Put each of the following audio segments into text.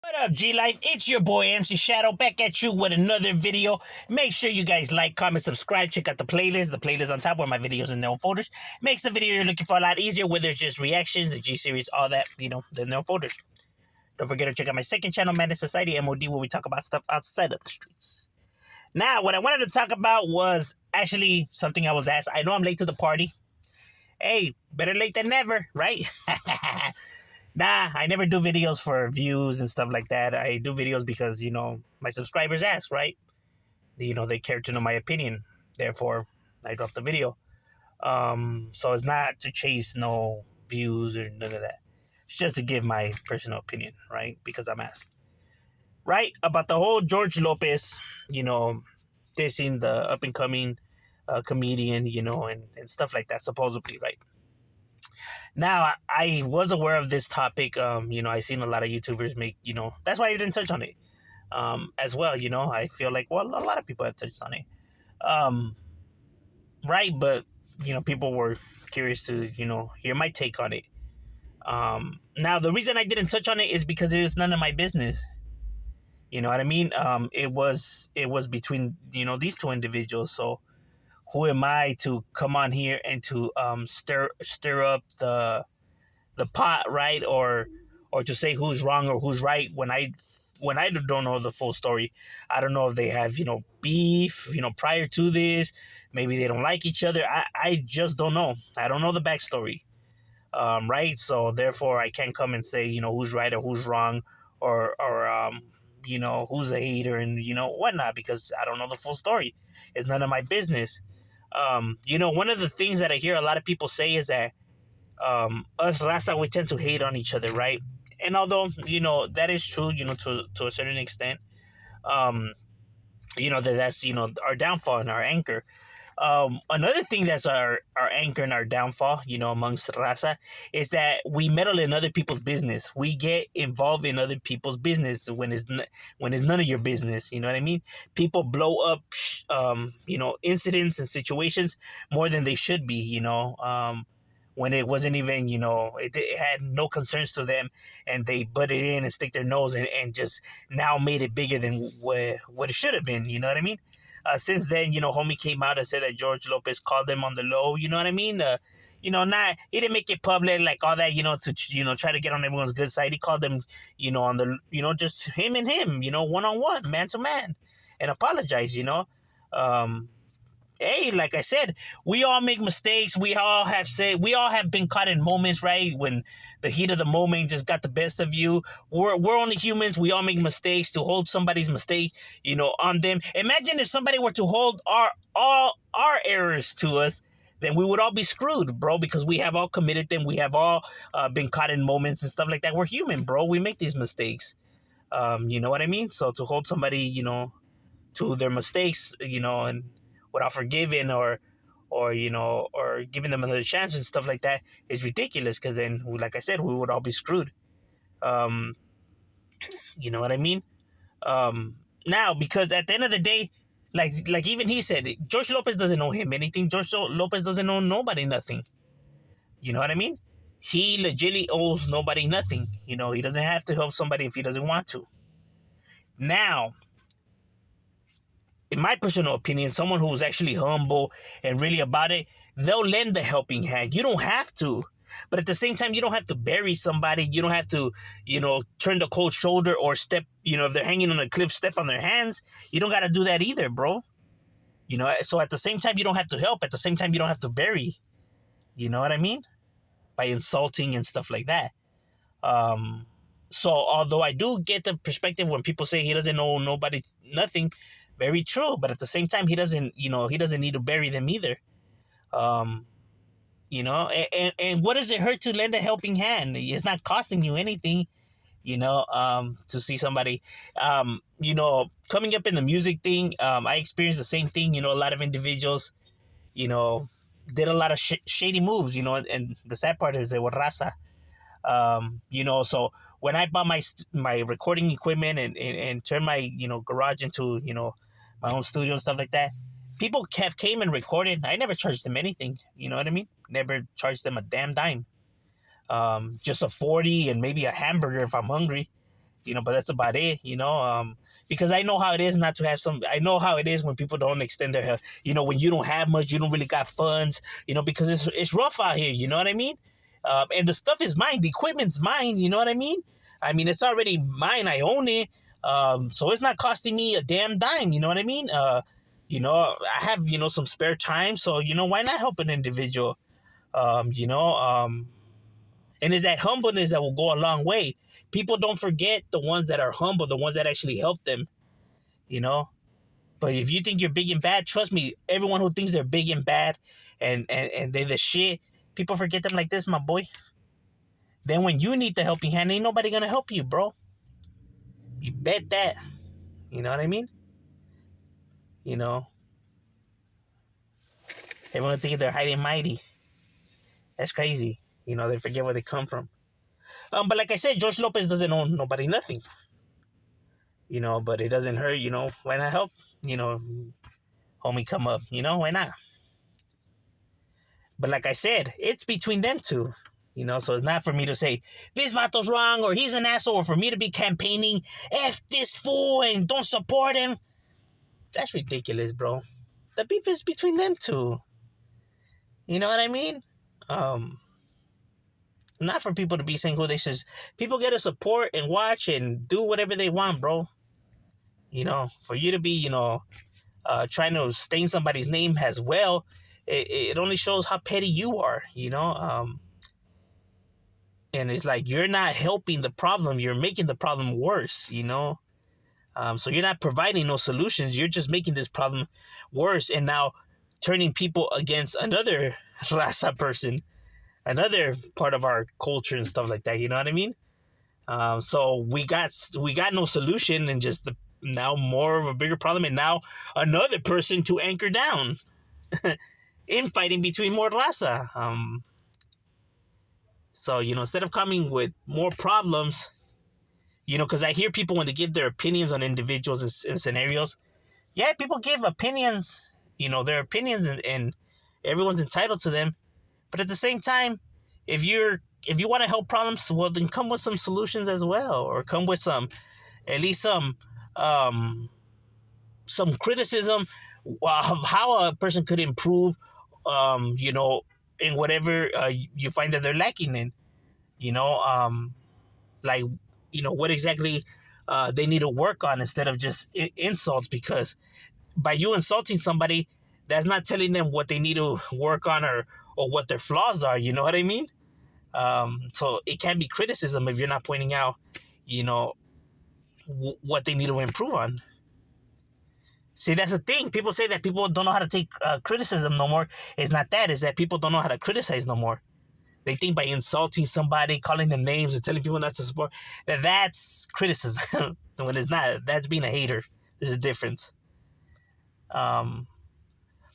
What up, G-Life? It's your boy, MC Shadow, back at you with another video. Make sure you guys like, comment, subscribe, check out the playlist. The playlist on top where my videos in their own folders. Makes the video you're looking for a lot easier, whether it's just reactions, the G-Series, all that, the no folders. Don't forget to check out my second channel, Madness Society, M.O.D, where we talk about stuff outside of the streets. Now, what I wanted to talk about was actually something I was asked. I know I'm late to the party. Hey, better late than never, right? Nah, I never do videos for views and stuff like that. I do videos because, my subscribers ask, right? They care to know my opinion. Therefore, I drop the video. So it's not to chase no views or none of that. It's just to give my personal opinion, right? Because I'm asked. Right? About the whole George Lopez, dissing the up and coming comedian, and stuff like that, supposedly, right? Now, I was aware of this topic. I seen a lot of YouTubers make, that's why I didn't touch on it. As well, I feel like, well, a lot of people have touched on it. Right, but, people were curious to, hear my take on it. Now, the reason I didn't touch on it is because it is none of my business. You know what I mean? It was between, these two individuals. So who am I to come on here and to stir up the pot, right? Or to say who's wrong or who's right when I don't know the full story. I don't know if they have, beef, prior to this. Maybe they don't like each other. I just don't know. I don't know the backstory. Right? So therefore I can't come and say, who's right or who's wrong or who's a hater and, whatnot, because I don't know the full story. It's none of my business. One of the things that I hear a lot of people say is that us Raza, we tend to hate on each other, right? And although, that is true, to a certain extent, that's, our downfall and our anchor. Another thing that's our anchor and our downfall, amongst Raza, is that we meddle in other people's business. We get involved in other people's business when it's none of your business. You know what I mean? People blow up, incidents and situations more than they should be. When it wasn't even, it had no concerns to them, and they butted in and stick their nose and just now made it bigger than what it should have been. You know what I mean? Since then, homie came out and said that George Lopez called them on the low. You know what I mean? Not he didn't make it public like all that. To try to get on everyone's good side. He called them, on the just him and him. One on one, man to man, and apologize. Hey, like I said, we all make mistakes. We all have been caught in moments, right? When the heat of the moment just got the best of you. We're only humans. We all make mistakes. To hold somebody's mistake, on them. Imagine if somebody were to hold all our errors to us, then we would all be screwed, bro, because we have all committed them. We have all been caught in moments and stuff like that. We're human, bro. We make these mistakes. You know what I mean? So to hold somebody, to their mistakes, and without forgiving or giving them another chance and stuff like that is ridiculous, because then, like I said, we would all be screwed. You know what I mean? Now, because at the end of the day, like even he said, George Lopez doesn't know him anything. George Lopez doesn't owe nobody nothing. You know what I mean? He legitimately owes nobody nothing. He doesn't have to help somebody if he doesn't want to. Now, in my personal opinion, someone who's actually humble and really about it, they'll lend a helping hand. You don't have to. But at the same time, you don't have to bury somebody. You don't have to, turn the cold shoulder or step, if they're hanging on a cliff, step on their hands. You don't got to do that either, bro. So at the same time, you don't have to help. At the same time, you don't have to bury. You know what I mean? By insulting and stuff like that. So although I do get the perspective when people say he doesn't owe nobody nothing, very true. But at the same time, he doesn't need to bury them either. And what does it hurt to lend a helping hand? It's not costing you anything, to see somebody, coming up in the music thing. I experienced the same thing. A lot of individuals, did a lot of shady moves, and the sad part is they were raza. So when I bought my recording equipment and turned my, garage into, my own studio and stuff like that, people came and recorded. I never charged them anything. You know what I mean? Never charged them a damn dime. Just a 40 and maybe a hamburger if I'm hungry. But that's about it, because I know how it is not to have some. I know how it is when people don't extend their help. When you don't have much, you don't really got funds. Because it's rough out here. You know what I mean? And the stuff is mine. The equipment's mine. You know what I mean? It's already mine. I own it. So it's not costing me a damn dime. You know what I mean? I have some spare time, so why not help an individual? Um, you know, um, and it's that humbleness that will go a long way. People don't forget the ones that are humble, the ones that actually help them, you know. But if you think you're big and bad, trust me, everyone who thinks they're big and bad and they're the shit, people forget them like this, my boy. Then when you need the helping hand, ain't nobody gonna help you, bro. You bet that. You know what I mean? You know, everyone thinks they're hiding mighty. That's crazy. They forget where they come from. But like I said, George Lopez doesn't owe nobody nothing. But it doesn't hurt, why not help, homie come up, why not? But like I said, it's between them two, so it's not for me to say, this vato's wrong, or he's an asshole, or for me to be campaigning, F this fool, and don't support him. That's ridiculous, bro. The beef is between them two. You know what I mean? Not for people to be saying who they should. People get to support and watch and do whatever they want, bro. For you to be, trying to stain somebody's name as well, it only shows how petty you are, and it's like you're not helping the problem, you're making the problem worse. So you're not providing no solutions, you're just making this problem worse, and now turning people against another raza person, another part of our culture and stuff like that. You know what I mean? So we got no solution, and just now more of a bigger problem, and now another person to anchor down, infighting between more raza. So instead of coming with more problems, because I hear people when they give their opinions on individuals and scenarios. Yeah, people give opinions, their opinions, and everyone's entitled to them. But at the same time, if you want to help problems, well, then come with some solutions as well, or come with at least some criticism of how a person could improve, in whatever you find that they're lacking in, like, what exactly they need to work on, instead of just insults, because by you insulting somebody, that's not telling them what they need to work on, or what their flaws are. You know what I mean? So it can be criticism if you're not pointing out, what they need to improve on. See, that's the thing. People say that people don't know how to take criticism no more. It's not that. It's that people don't know how to criticize no more. They think by insulting somebody, calling them names, and telling people not to support, that's criticism. When it's not. That's being a hater. There's a difference. But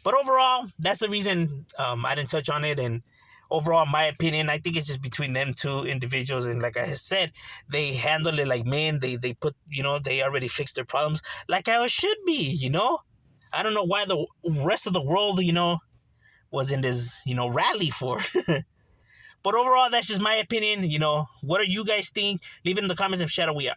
overall, that's the reason I didn't touch on it. And overall, in my opinion, I think it's just between them two individuals. And like I said, they handle it like men. They put, they already fixed their problems like how it should be, I don't know why the rest of the world, was in this, rally for. But overall, that's just my opinion. What do you guys think? Leave it in the comments and shout out we out.